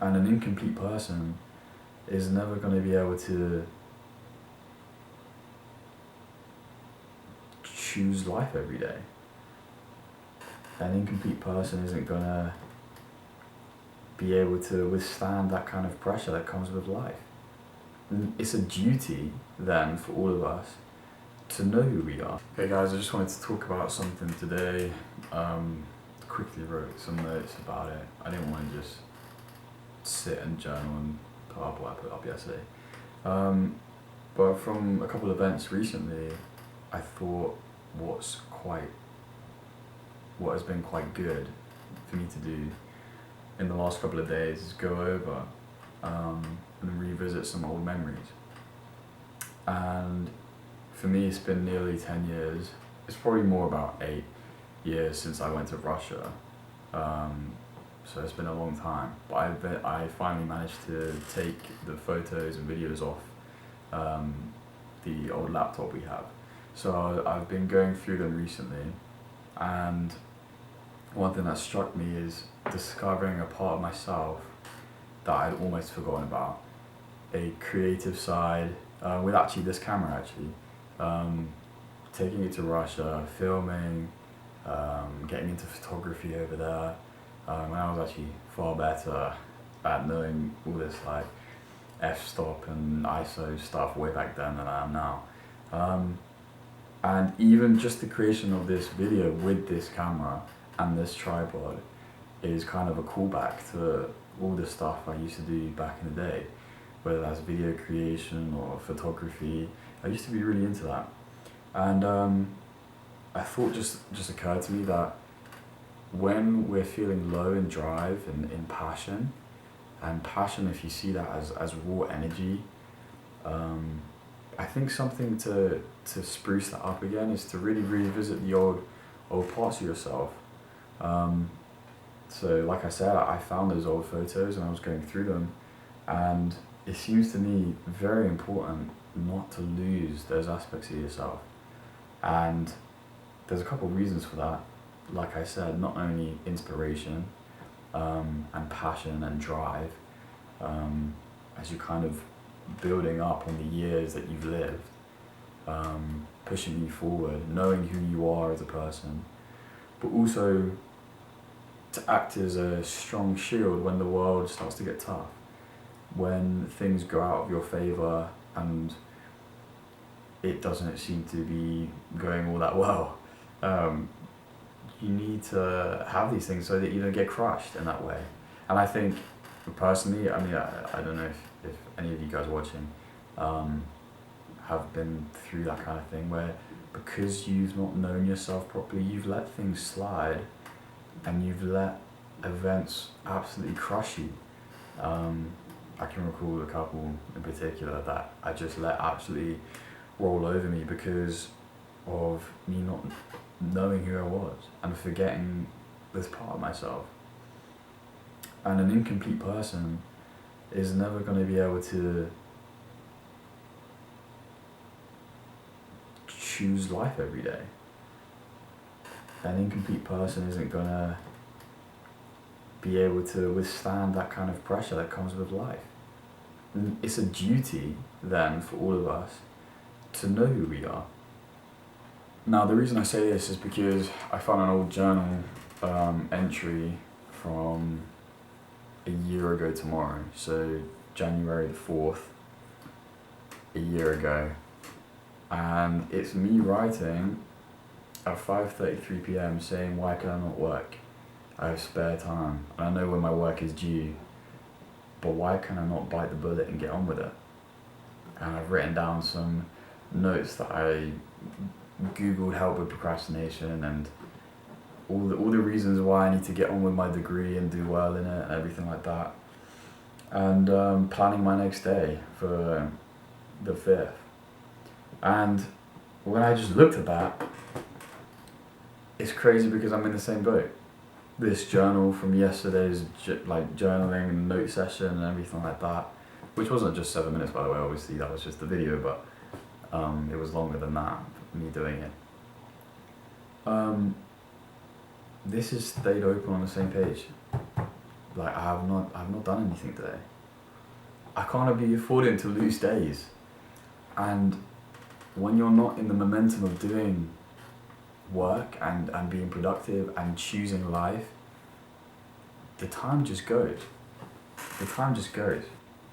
And an incomplete person is never going to be able to choose life every day. An incomplete person isn't going to be able to withstand that kind of pressure that comes with life. It's a duty then for all of us to know who we are. Hey guys, I just wanted to talk about something today. Quickly wrote some notes about it. I didn't want to just sit and journal and put up what I put up yesterday. But from a couple of events recently, I thought what has been quite good for me to do in the last couple of days is go over and revisit some old memories. And for me, it's been nearly 10 years. It's probably more about 8 years since I went to Russia. So it's been a long time. But I finally managed to take the photos and videos off the old laptop we have. So I've been going through them recently, and one thing that struck me is discovering a part of myself that I'd almost forgotten about. A creative side, with actually this camera taking it to Russia, filming, getting into photography over there, when I was actually far better at knowing all this like f-stop and ISO stuff way back then than I am now. And even just the creation of this video with this camera and this tripod is kind of a callback to all the stuff I used to do back in the day, whether that's video creation or photography. I used to be really into that. And I thought just occurred to me that when we're feeling low in drive and in passion, and passion, if you see that as raw energy, I think something to spruce that up again is to really revisit the old parts of yourself. So like I said, I found those old photos and I was going through them, and it seems to me very important not to lose those aspects of yourself. And there's a couple of reasons for that. Like I said, not only inspiration and passion and drive, as you're kind of building up on the years that you've lived, pushing you forward, knowing who you are as a person, but also to act as a strong shield when the world starts to get tough, when things go out of your favor and it doesn't seem to be going all that well. You need to have these things so that you don't get crushed in that way. And I think, personally, I mean, I don't know if any of you guys watching have been through that kind of thing where because you've not known yourself properly, you've let things slide and you've let events absolutely crush you. I can recall a couple in particular that I just let absolutely roll over me because of me not knowing who I was and forgetting this part of myself. And an incomplete person is never going to be able to choose life every day. An incomplete person isn't going to be able to withstand that kind of pressure that comes with life. It's a duty then for all of us to know who we are. Now the reason I say this is because I found an old journal entry from a year ago tomorrow, so January the 4th, a year ago, and it's me writing at 5:33 p.m. saying, why can I not work? I have spare time, and I know when my work is due, but why can I not bite the bullet and get on with it? And I've written down some notes that I Googled help with procrastination and all the reasons why I need to get on with my degree and do well in it and everything like that. And planning my next day for the 5th. And when I just looked at that, it's crazy because I'm in the same boat. This journal from yesterday's journaling and note session and everything like that, which wasn't just 7 minutes by the way, obviously that was just the video, but it was longer than that, me doing it. This has stayed open on the same page. like I have not done anything today. I can't be affording to lose days. And when you're not in the momentum of doing work and being productive and choosing life, the time just goes. The time just goes.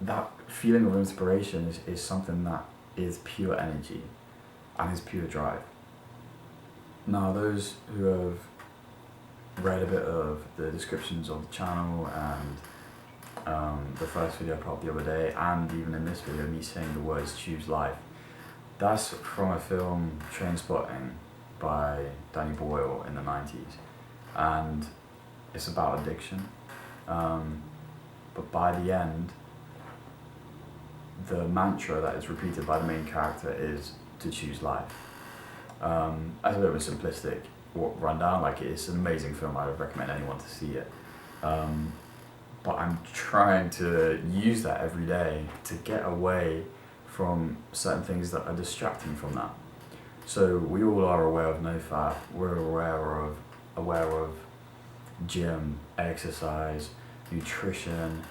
That feeling of inspiration is something that is pure energy and is pure drive. Now, those who have read a bit of the descriptions of the channel and the first video I put up the other day, and even in this video, me saying the words choose life, that's from a film, Trainspotting, by Danny Boyle in the 90s, and it's about addiction, but by the end, the mantra that is repeated by the main character is to choose life. As a bit of a simplistic rundown, like it's an amazing film, I would recommend anyone to see it. But I'm trying to use that every day to get away from certain things that are distracting from that. So we all are aware of no fat, we're aware of gym, exercise, nutrition,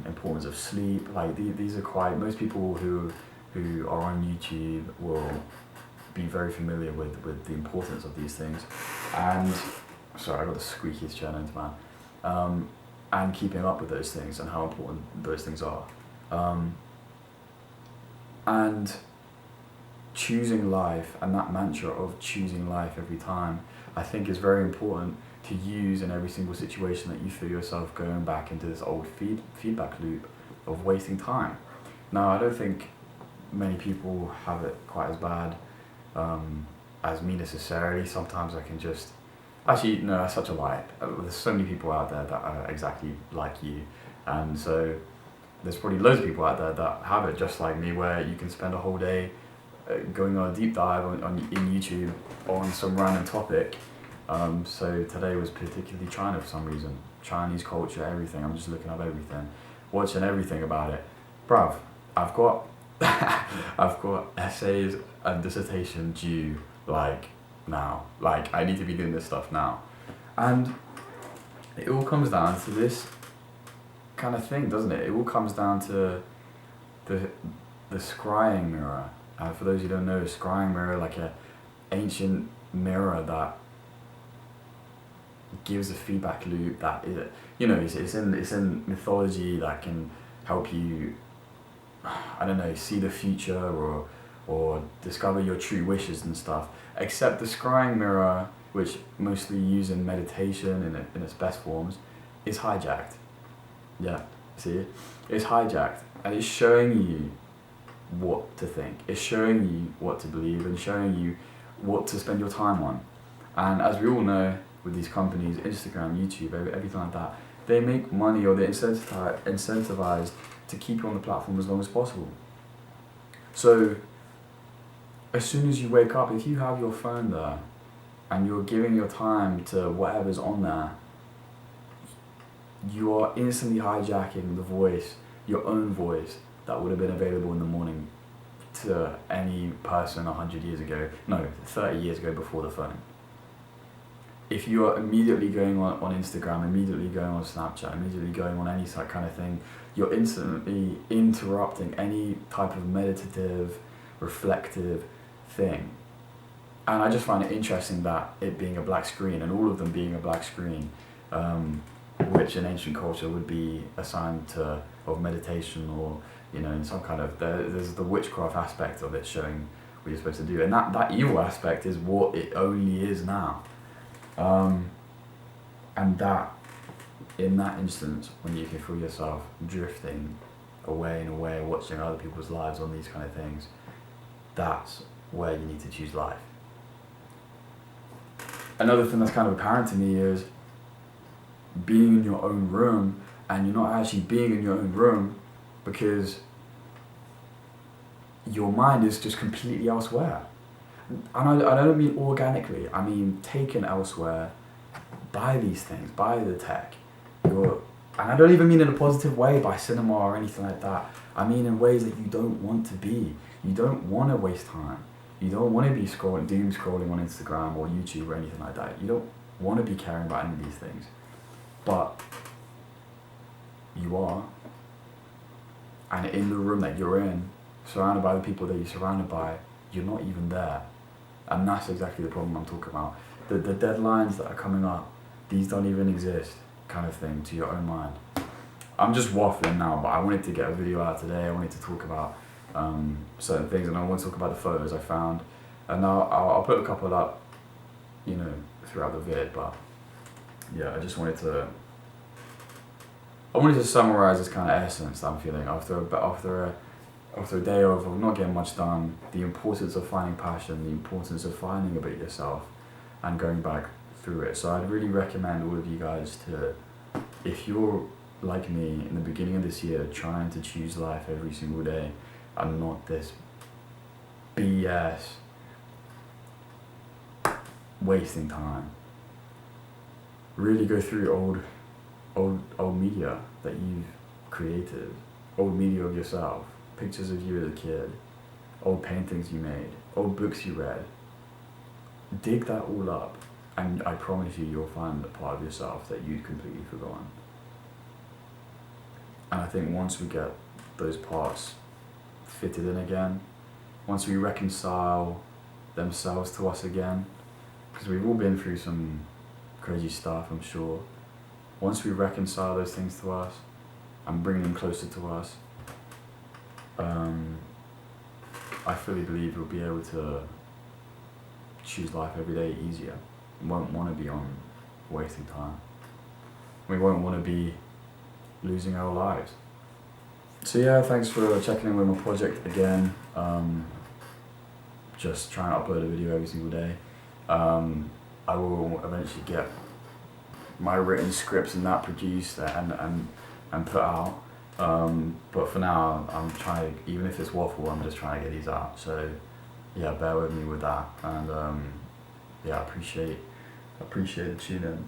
importance of sleep. Like these are quite, most people who are on YouTube will be very familiar with the importance of these things. And sorry, I got the squeakiest chair known to man. And keeping up with those things and how important those things are. And choosing life, and that mantra of choosing life every time, I think is very important to use in every single situation that you feel yourself going back into this old feedback loop of wasting time. Now, I don't think many people have it quite as bad as me necessarily. Sometimes I can just, actually no, that's such a lie. There's so many people out there that are exactly like you, and so there's probably loads of people out there that have it just like me, where you can spend a whole day going on a deep dive in YouTube on some random topic. So today was particularly China for some reason. Chinese culture, everything. I'm just looking up everything, watching everything about it. Bruv, I've got I've got essays and dissertation due like now. Like I need to be doing this stuff now. And it all comes down to this kind of thing, doesn't it? It all comes down to the scrying mirror. For those who don't know, scrying mirror, like a ancient mirror that gives a feedback loop that is, you know, it's in mythology that can help you, I don't know, see the future or discover your true wishes and stuff. Except the scrying mirror, which mostly used in meditation in its best forms, is hijacked. Yeah, see, it's hijacked, and it's showing you what to think. It's showing you what to believe and showing you what to spend your time on. And as we all know, with these companies, Instagram, YouTube, everything like that, they make money, or they're incentivized to keep you on the platform as long as possible. So as soon as you wake up, if you have your phone there and you're giving your time to whatever's on there, you are instantly hijacking the voice, your own voice, that would have been available in the morning to any person 100 years ago, no, 30 years ago before the phone. If you are immediately going on Instagram, immediately going on Snapchat, immediately going on any kind of thing, you're instantly interrupting any type of meditative, reflective thing. And I just find it interesting that it being a black screen, and all of them being a black screen, which in ancient culture would be a sign of meditation, or, you know, in some kind of, there's the witchcraft aspect of it showing what you're supposed to do, and that evil aspect is what it only is now. And that, in that instance, when you can feel yourself drifting away and away, watching other people's lives on these kind of things, that's where you need to choose life. Another thing that's kind of apparent to me is being in your own room, and you're not actually being in your own room because your mind is just completely elsewhere. And I don't mean organically, I mean taken elsewhere by these things, by the tech. And I don't even mean in a positive way by cinema or anything like that. I mean in ways that you don't want to be. You don't want to waste time. You don't want to be doom scrolling on Instagram or YouTube or anything like that. You don't want to be caring about any of these things. But you are, and in the room that you're in, surrounded by the people that you're surrounded by, you're not even there. And that's exactly the problem I'm talking about. The deadlines that are coming up, these don't even exist, kind of thing, to your own mind. I'm just waffling now, but I wanted to get a video out today. I wanted to talk about certain things, and I want to talk about the photos I found. And I'll put a couple up, you know, throughout the vid, but yeah, I wanted to summarize this kind of essence that I'm feeling after a day of not getting much done, the importance of finding passion, the importance of finding a bit of yourself and going back through it. So I'd really recommend all of you guys to, if you're like me in the beginning of this year, trying to choose life every single day and not this BS wasting time, really go through old media that you've created, old media of yourself, pictures of you as a kid, old paintings you made, old books you read. Dig that all up, and I promise you'll find a part of yourself that you'd completely forgotten. And I think once we get those parts fitted in again, once we reconcile themselves to us again, because we've all been through some crazy stuff, I'm sure. Once we reconcile those things to us and bring them closer to us, I fully believe we'll be able to choose life every day easier. We won't want to be on wasting time. We won't want to be losing our lives. So yeah, thanks for checking in with my project again. Just trying to upload a video every single day. I will eventually get my written scripts and that produced and put out. But for now, I'm trying, even if it's waffle, I'm just trying to get these out. So yeah, bear with me with that. And yeah, I appreciate the tune in.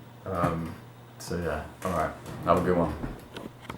So yeah, alright, have a good one.